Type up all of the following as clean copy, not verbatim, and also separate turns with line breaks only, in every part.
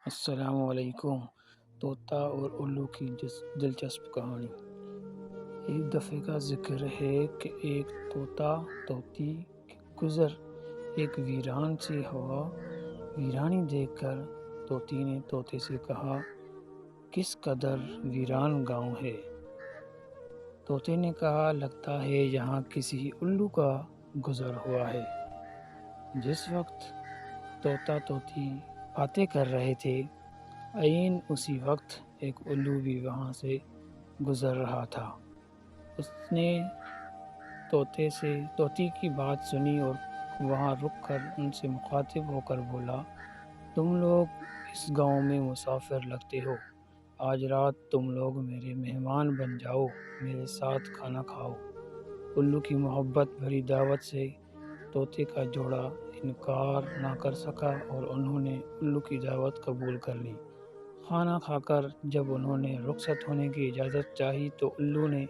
السلام علیکم۔ طوطا اور الو کی دلچسپ کہانی۔ ایک دفعے کا ذکر ہے کہ ایک طوطا طوطی کے گزر ایک ویران سے ہوا ویرانی دیکھ کر طوطی نے طوطے سے کہا، کس قدر ویران گاؤں ہے؟ طوطے نے کہا، لگتا ہے یہاں کسی الو کا گزر ہوا ہے۔ جس وقت طوطا طوطی باتیں کر رہے تھے، عین اسی وقت ایک الو بھی وہاں سے گزر رہا تھا۔ اس نے طوطی کی بات سنی اور وہاں رک کر ان سے مخاطب ہو کر بولا، تم لوگ اس گاؤں میں مسافر لگتے ہو، آج رات تم لوگ میرے مہمان بن جاؤ، میرے ساتھ کھانا کھاؤ۔ الو کی محبت بھری دعوت سے طوطے کا جوڑا انکار نہ کر سکا اور انہوں نے الو کی دعوت قبول کر لی۔ کھانا کھا کر جب انہوں نے رخصت ہونے کی اجازت چاہی تو الو نے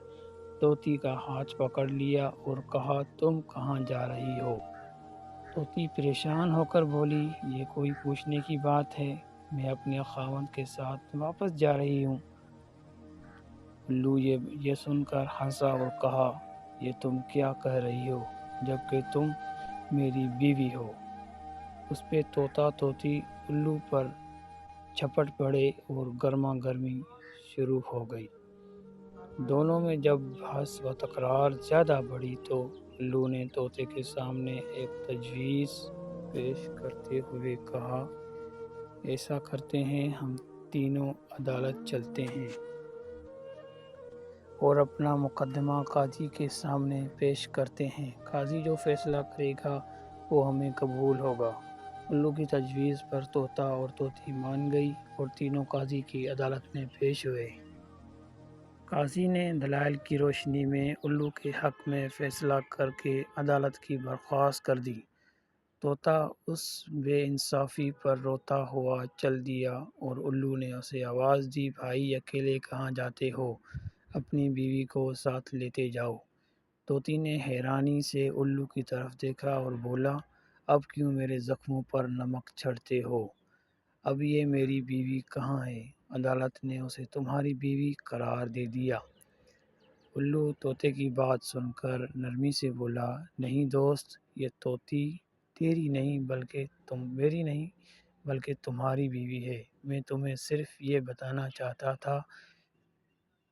طوطی کا ہاتھ پکڑ لیا اور کہا، تم کہاں جا رہی ہو؟ طوطی پریشان ہو کر بولی، یہ کوئی پوچھنے کی بات ہے، میں اپنے خاوند کے ساتھ واپس جا رہی ہوں۔ الو یہ سن کر ہنسا اور کہا، یہ تم کیا کہہ رہی ہو جبکہ تم میری بیوی ہو؟ اس پہ طوطا طوطی الو پر جھپٹ پڑے اور گرما گرمی شروع ہو گئی۔ دونوں میں جب بحث و تکرار زیادہ بڑھی تو الو نے طوطے کے سامنے ایک تجویز پیش کرتے ہوئے کہا، ایسا کرتے ہیں، ہم تینوں عدالت چلتے ہیں اور اپنا مقدمہ قاضی کے سامنے پیش کرتے ہیں، قاضی جو فیصلہ کرے گا وہ ہمیں قبول ہوگا۔ الو کی تجویز پر طوطا اور طوطی مان گئی اور تینوں قاضی کی عدالت میں پیش ہوئے۔ قاضی نے دلائل کی روشنی میں الو کے حق میں فیصلہ کر کے عدالت کی برخاست کر دی۔ طوطا اس بے انصافی پر روتا ہوا چل دیا اور الو نے اسے آواز دی، بھائی اکیلے کہاں جاتے ہو، اپنی بیوی کو ساتھ لیتے جاؤ۔ طوطی نے حیرانی سے الو کی طرف دیکھا اور بولا، اب کیوں میرے زخموں پر نمک چھڑکتے ہو؟ اب یہ میری بیوی کہاں ہے؟ عدالت نے اسے تمہاری بیوی قرار دے دیا۔ الو طوطے کی بات سن کر نرمی سے بولا، نہیں دوست، یہ طوطی تیری نہیں بلکہ تمہاری بیوی ہے۔ میں تمہیں صرف یہ بتانا چاہتا تھا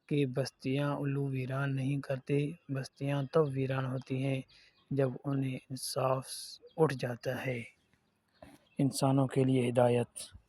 کہ بستیاں الو ویران نہیں کرتے، بستیاں تب ویران ہوتی ہیں جب انہیں انصاف اٹھ جاتا ہے۔ انسانوں کے لیے ہدایت۔